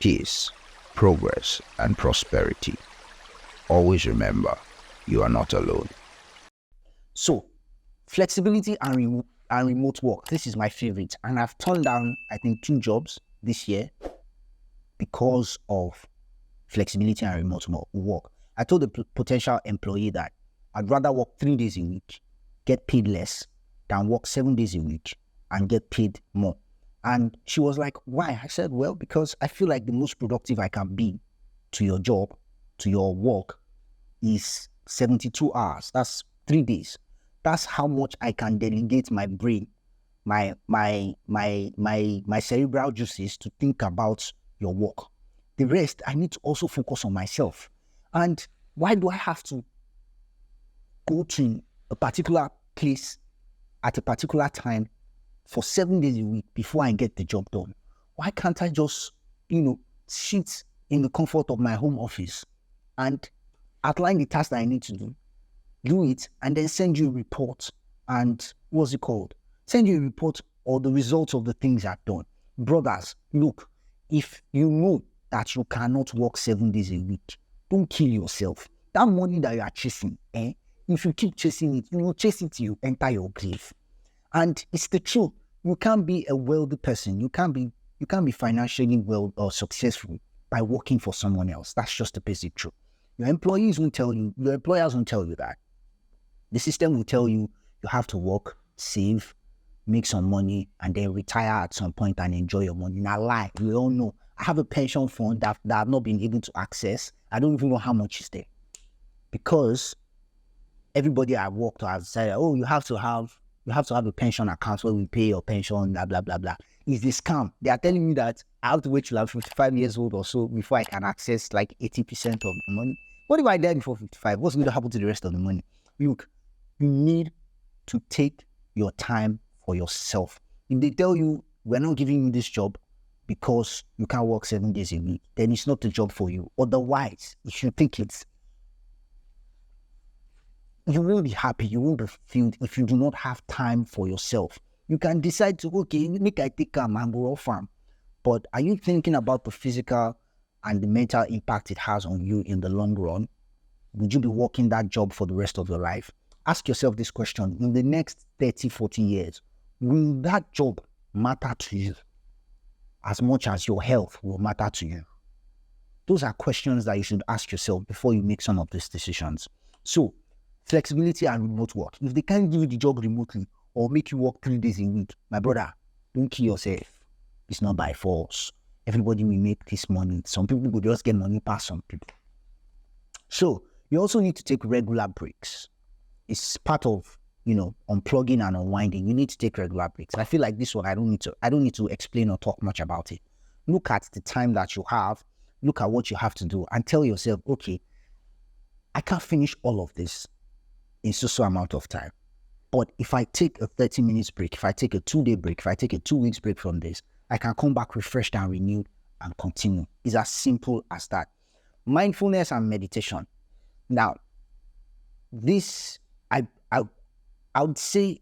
peace, progress, and prosperity. Always remember, you are not alone. So, flexibility and remote work. This is my favorite. And I've turned down, I think, 2 jobs this year because of flexibility and remote work. I told the potential employee that I'd rather work 3 days a week, get paid less, than work 7 days a week and get paid more. And she was like, why? I said, well, because I feel like the most productive I can be to your job, to your work, is 72 hours. That's 3 days. That's how much I can delegate my brain, my cerebral juices to think about your work. The rest, I need to also focus on myself. And why do I have to go to a particular place at a particular time for 7 days a week before I get the job done? Why can't I just, sit in the comfort of my home office and outline the task that I need to do it, and then send you a report and send you a report or the results of the things I've done. Brothers, look, if you know that you cannot work 7 days a week, don't kill yourself. That money that you are chasing, if you keep chasing it, you will chase it till you enter your grave. And it's the truth. You can't be a wealthy person. You can't be financially well or successful by working for someone else. That's just the basic truth. Your employers won't tell you that. The system will tell you you have to work, save, make some money, and then retire at some point and enjoy your money. Now, lie. We all know. I have a pension fund that I've not been able to access. I don't even know how much is there. Because everybody I worked to has said, oh, you have to have a pension account where we pay your pension, blah, blah, blah, blah. It's a scam. They are telling me that I have to wait till I'm 55 years old or so before I can access like 80% of the money. What if I die before 55? What's going to happen to the rest of the money? Look, you need to take your time for yourself. If they tell you, we're not giving you this job because you can't work 7 days a week, then it's not the job for you. Otherwise, if you think you will be happy, you will be fulfilled if you do not have time for yourself. You can decide to, okay, make I take a mango farm. But are you thinking about the physical and the mental impact it has on you in the long run? Would you be working that job for the rest of your life? Ask yourself this question. In the next 30, 40 years, will that job matter to you as much as your health will matter to you? Those are questions that you should ask yourself before you make some of these decisions. So, flexibility and remote work. If they can't give you the job remotely or make you work 3 days a week, my brother, don't kill yourself. It's not by force. Everybody will make this money. Some people will just get money past some people. So, you also need to take regular breaks. It's part of, unplugging and unwinding. You need to take regular breaks. I feel like this one, I don't need to explain or talk much about it. Look at the time that you have, look at what you have to do, and tell yourself, okay, I can't finish all of this in so amount of time. But if I take a 30 minutes break, if I take a 2-day break, if I take a 2 weeks break from this, I can come back refreshed and renewed and continue. It's as simple as that. Mindfulness and meditation. Now, this, I would say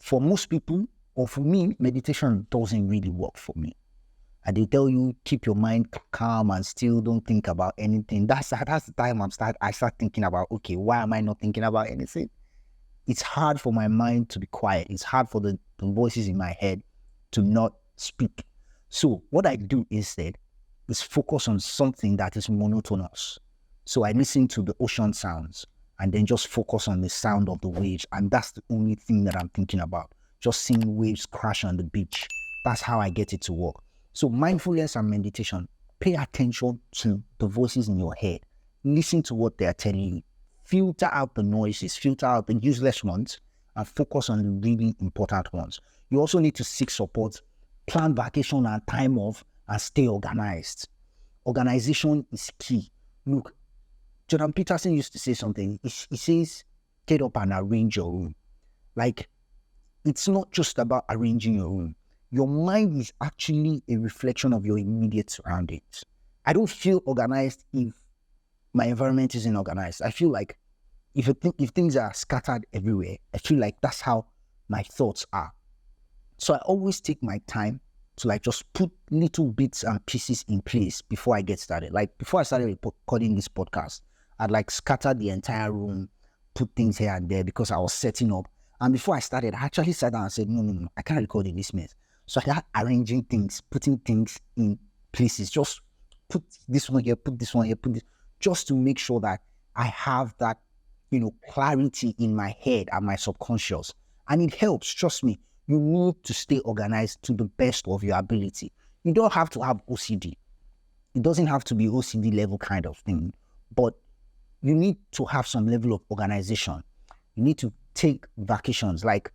for most people, or for me, meditation doesn't really work for me. And they tell you, keep your mind calm and still don't think about anything. That's the time I start thinking about, okay, why am I not thinking about anything? It's hard for my mind to be quiet. It's hard for the voices in my head to not speak. So what I do instead is focus on something that is monotonous. So I listen to the ocean sounds and then just focus on the sound of the waves. And that's the only thing that I'm thinking about. Just seeing waves crash on the beach. That's how I get it to work. So mindfulness and meditation, pay attention to the voices in your head. Listen to what they are telling you. Filter out the noises, filter out the useless ones, and focus on the really important ones. You also need to seek support, plan vacation and time off, and stay organized. Organization is key. Look, Jordan Peterson used to say something. He says, get up and arrange your room. Like, it's not just about arranging your room. Your mind is actually a reflection of your immediate surroundings. I don't feel organized if my environment isn't organized. I feel like if things are scattered everywhere, I feel like that's how my thoughts are. So I always take my time to like just put little bits and pieces in place before I get started. Like before I started recording this podcast, I'd like scattered the entire room, put things here and there because I was setting up. And before I started, I actually sat down and said, no, I can't record in this mess. So I started arranging things, putting things in places, just put this one here, put this one here, put this, just to make sure that I have that, clarity in my head and my subconscious. And it helps, trust me. You need to stay organized to the best of your ability. You don't have to have OCD. It doesn't have to be OCD level kind of thing, but you need to have some level of organization. You need to take vacations, like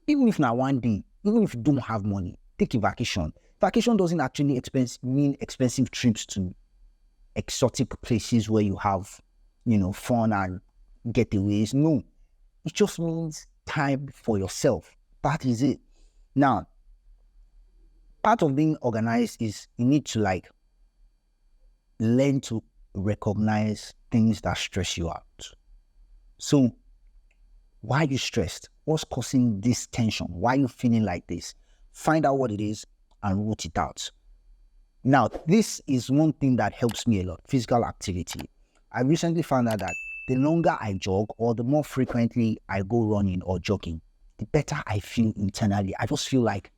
even if not one day, even if you don't have money, take a vacation. Vacation doesn't actually mean expensive trips to exotic places where you have, fun and getaways. No, it just means time for yourself. That is it. Now, part of being organized is you need to like learn to recognize things that stress you out. So, why are you stressed? What's causing this tension? Why are you feeling like this? Find out what it is and root it out. Now, this is one thing that helps me a lot, physical activity. I recently found out that the longer I jog or the more frequently I go running or jogging, the better I feel internally. I just feel like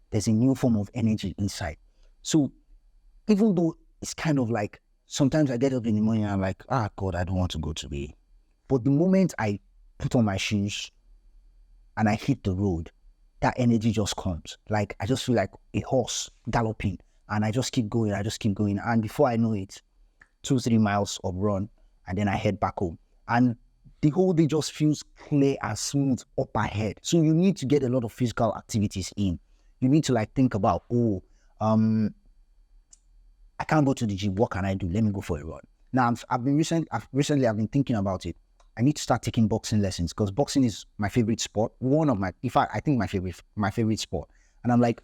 there's a new form of energy inside. So even though it's kind of like, sometimes I get up in the morning and I'm like, God, I don't want to go today. But the moment I put on my shoes and I hit the road, that energy just comes. Like, I just feel like a horse galloping and I just keep going. And before I know it, 2-3 miles of run, and then I head back home. And the whole day just feels clear and smooth up ahead. So you need to get a lot of physical activities in. You need to like think about, I can't go to the gym. What can I do? Let me go for a run. Now, I've been thinking about it. I need to start taking boxing lessons because boxing is my favorite sport. I think my favorite sport. And I'm like,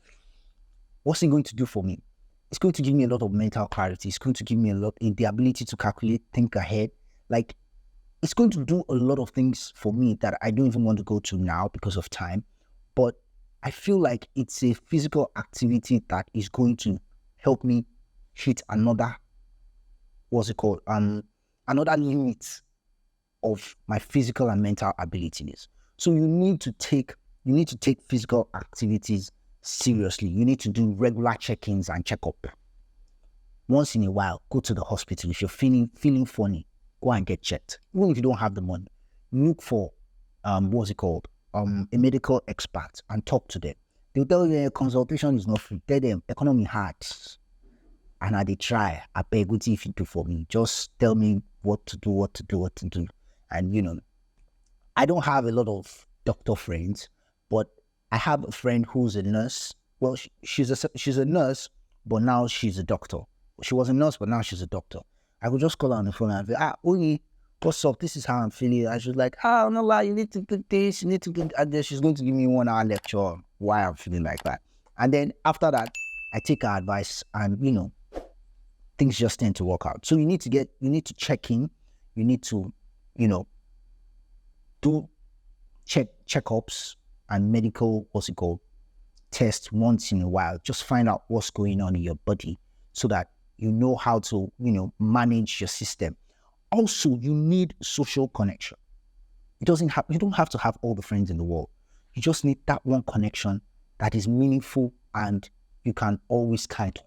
what's it going to do for me? It's going to give me a lot of mental clarity. It's going to give me the ability to calculate, think ahead. Like, it's going to do a lot of things for me that I don't even want to go to now because of time. But I feel like it's a physical activity that is going to help me hit another limit of my physical and mental abilities. So you need to take physical activities seriously. You need to do regular check-ins and check-up. Once in a while, go to the hospital. If you're feeling funny, go and get checked. Even if you don't have the money, look for a medical expert and talk to them. They'll tell you a consultation is not free. Tell them economy hard. And they try. I beg you if you do for me. Just tell me what to do. And I don't have a lot of doctor friends, but I have a friend who's a nurse. Well, she's a nurse, but now she's a doctor. She was a nurse, but now she's a doctor. I would just call her on the phone and be, Uni, what's up? This is how I'm feeling. And she's like, no lie, you need to do this, you need to do. And then she's going to give me 1 hour lecture on why I'm feeling like that. And then after that, I take her advice and, things just tend to work out. So you need to check in. You need to, do checkups and medical, tests once in a while. Just find out what's going on in your body so that you know how to, manage your system. Also, you need social connection. You don't have to have all the friends in the world. You just need that one connection that is meaningful and you can always count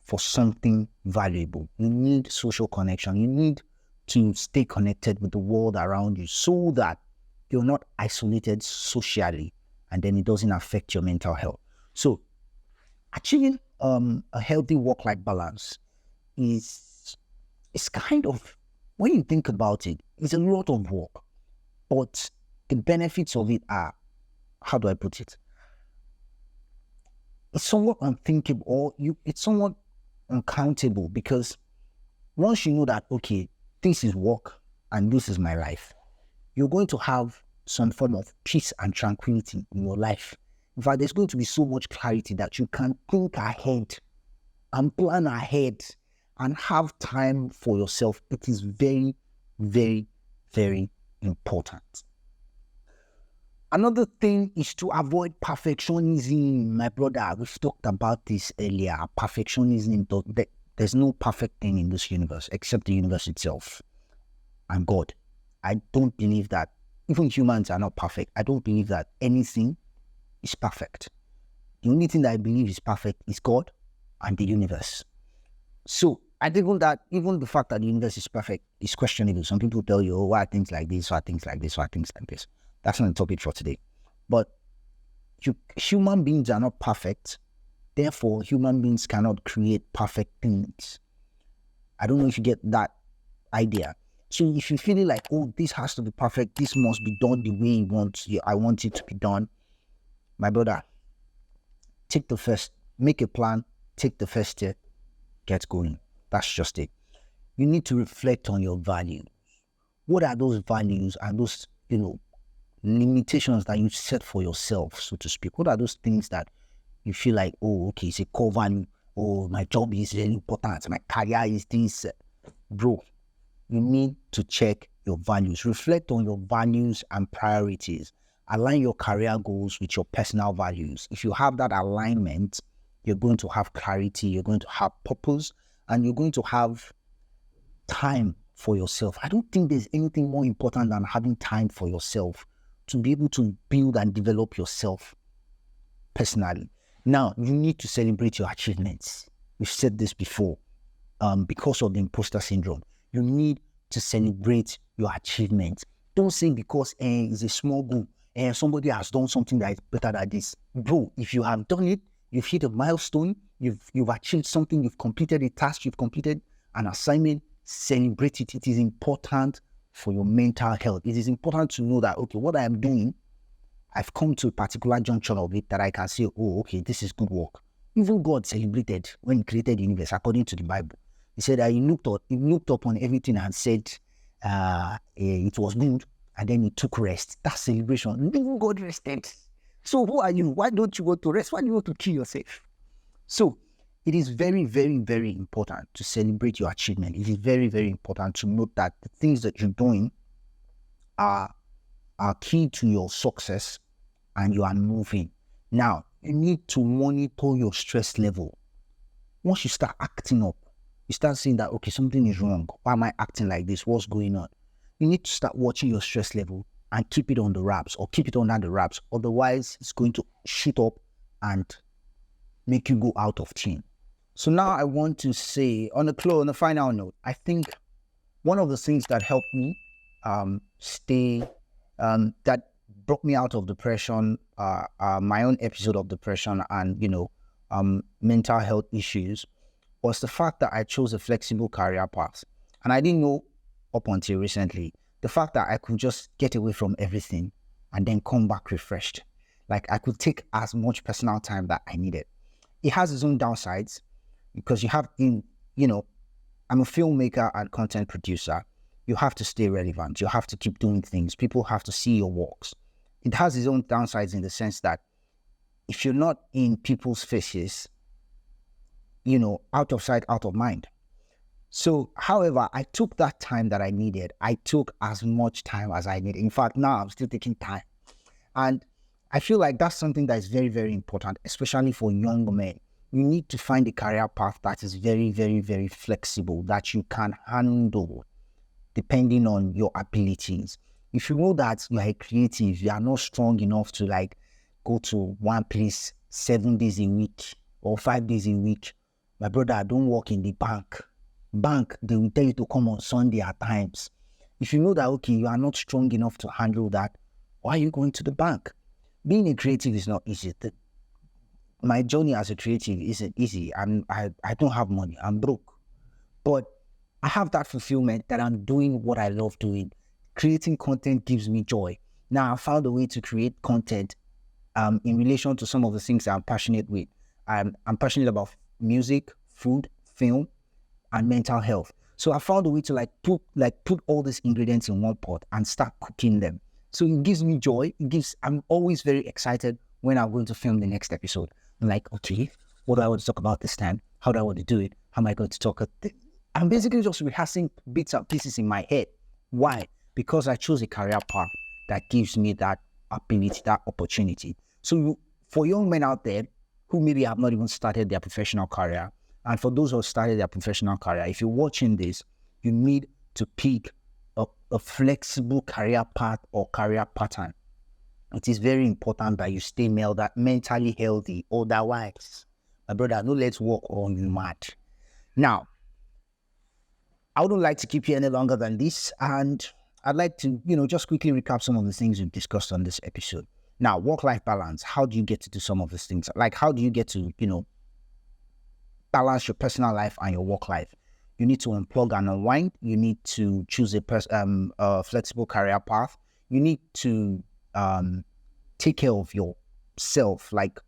for something valuable. You need social connection. You need to stay connected with the world around you so that you're not isolated socially and then it doesn't affect your mental health. So achieving a healthy work-life balance is kind of, when you think about it, it's a lot of work, but the benefits of it are, how do I put it? It's somewhat unthinkable, or it's somewhat uncountable, because once you know that, okay, this is work and this is my life, you're going to have some form of peace and tranquility in your life. In fact, there's going to be so much clarity that you can think ahead and plan ahead and have time for yourself. It is very, very, very important. Another thing is to avoid perfectionism. My brother, we've talked about this earlier. Perfectionism, there's no perfect thing in this universe except the universe itself and God. I don't believe that even humans are not perfect. I don't believe that anything is perfect. The only thing that I believe is perfect is God and the universe. So I think that even the fact that the universe is perfect is questionable. Some people tell you, oh, why are things like this, why are things like this, why are things like this. That's not the topic for today. But human beings are not perfect. Therefore, human beings cannot create perfect things. I don't know if you get that idea. So if you're feeling like, oh, this has to be perfect, this must be done the way I want it to be done, my brother, make a plan, take the first step, get going. That's just it. You need to reflect on your values. What are those values and those, limitations that you set for yourself, so to speak? What are those things that you feel like, oh, okay, it's a core value. Oh, my job is really important. My career is this. Bro, you need to check your values. Reflect on your values and priorities. Align your career goals with your personal values. If you have that alignment, you're going to have clarity, you're going to have purpose, and you're going to have time for yourself. I don't think there's anything more important than having time for yourself to be able to build and develop yourself personally. Now, you need to celebrate your achievements. We've said this before. Because of the imposter syndrome, you need to celebrate your achievements. Don't say because it's a small goal and somebody has done something that is better than this. Bro, if you have done it, you've hit a milestone, you've achieved something, you've completed a task, you've completed an assignment, celebrate it. It is important for your mental health. It is important to know that, okay, what I am doing, I've come to a particular junction of it that I can say, oh, okay, this is good work. Even God celebrated when he created the universe, according to the Bible. He said that he looked up on everything and said it was good, and then he took rest. That's celebration. Even God rested. So who are you? Why don't you want to rest? Why do you want to kill yourself? So it is very, very, very important to celebrate your achievement. It is very, very important to note that the things that you're doing are key to your success and you are moving. Now, you need to monitor your stress level. Once you start acting up, you start saying that, okay, something is wrong. Why am I acting like this? What's going on? You need to start watching your stress level and keep it on the wraps or keep it under the wraps. Otherwise, it's going to shoot up and make you go out of tune. So now I want to say, on the final note, I think one of the things that helped me that brought me out of depression, my own episode of depression and, mental health issues, was the fact that I chose a flexible career path. And I didn't know up until recently, the fact that I could just get away from everything and then come back refreshed. Like I could take as much personal time that I needed. It has its own downsides because I'm a filmmaker and content producer. You have to stay relevant. You have to keep doing things. People have to see your works. It has its own downsides in the sense that if you're not in people's faces, out of sight, out of mind. So, however, I took that time that I needed. I took as much time as I needed. In fact, now I'm still taking time. And I feel like that's something that is very, very important, especially for young men. You need to find a career path that is very, very, very flexible, that you can handle depending on your abilities. If you know that you are a creative, you are not strong enough to go to one place 7 days a week or 5 days a week, my brother, I don't work in the bank. They will tell you to come on Sunday at times. If you know that, okay, you are not strong enough to handle that, why are you going to the bank? Being a creative is not easy. My journey as a creative isn't easy. I don't have money. I'm broke. But I have that fulfillment that I'm doing what I love doing. Creating content gives me joy. Now I found a way to create content in relation to some of the things that I'm passionate with. I'm passionate about music, food, film, and mental health. So I found a way to put all these ingredients in one pot and start cooking them. So it gives me joy. I'm always very excited when I'm going to film the next episode. I'm like, okay, what do I want to talk about this time? How do I want to do it? How am I going to talk? I'm basically just rehearsing bits and pieces in my head. Why? Because I chose a career path that gives me that ability, that opportunity. So for young men out there who maybe have not even started their professional career, and for those who have started their professional career, if you're watching this, you need to pick a flexible career path or career pattern. It is very important that you stay mentally healthy. Otherwise, my brother, no let's work on you mad. Now, I wouldn't like to keep you any longer than this, and I'd like to, just quickly recap some of the things we've discussed on this episode. Now, work-life balance. How do you get to do some of these things? Like, how do you get to, balance your personal life and your work life? You need to unplug and unwind. You need to choose a flexible career path. You need to take care of yourself. Like,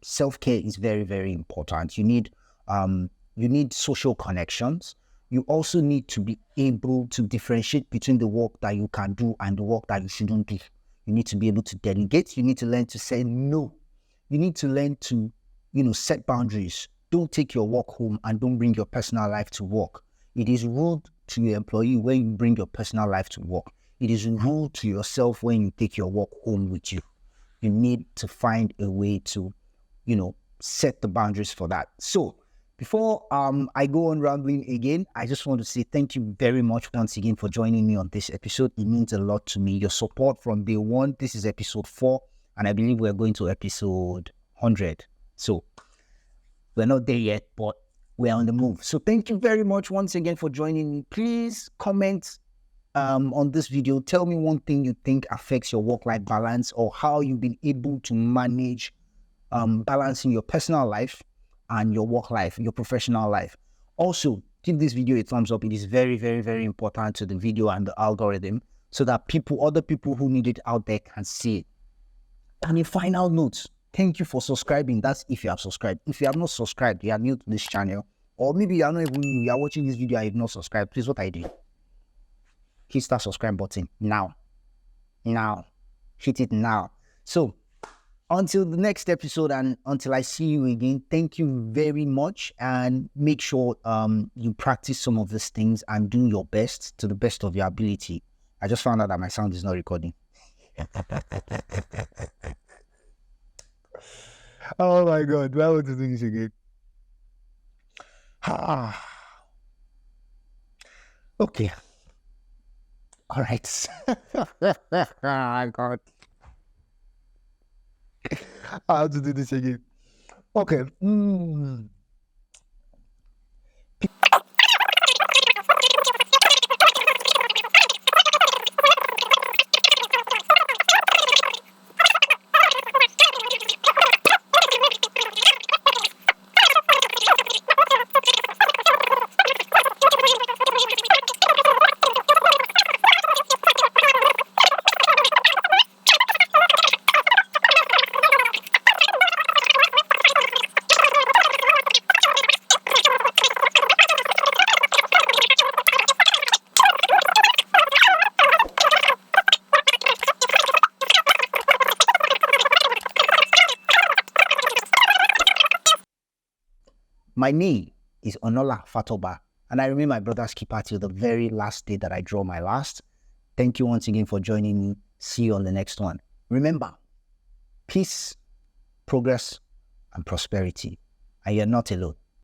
self-care is very, very important. You need social connections. You also need to be able to differentiate between the work that you can do and the work that you shouldn't do. You need to be able to delegate. You need to learn to say no. You need to learn to, set boundaries. Don't take your work home and don't bring your personal life to work. It is rude to your employee when you bring your personal life to work. It is rude to yourself when you take your work home with you. You need to find a way to, set the boundaries for that. So before I go on rambling again, I just want to say thank you very much once again for joining me on this episode. It means a lot to me. Your support from day one. This is episode 4, and I believe we're going to episode 100. So we're not there yet, but we're on the move. So thank you very much once again for joining me. Please comment on this video. Tell me one thing you think affects your work-life balance, or how you've been able to manage balancing your personal life and your work life, your professional life. Also, give this video a thumbs up. It is very, very, very important to the video and the algorithm, so that other people who need it out there can see it. And a final note, thank you for subscribing. That's if you have subscribed. If you have not subscribed, you are new to this channel, or maybe you are not even new, you are watching this video and you've not subscribed, please, what I do? Hit that subscribe button now. Hit it now. So until the next episode, and until I see you again, thank you very much, and make sure you practice some of these things and do your best to the best of your ability. I just found out that my sound is not recording. Oh my God, do I want to do this again? Okay. All right. Oh God. I have to do this again. Okay. My name is Onola Fatoba, and I remain my brother's keeper till the very last day that I draw my last. Thank you once again for joining me. See you on the next one. Remember, peace, progress, and prosperity. And you're not alone.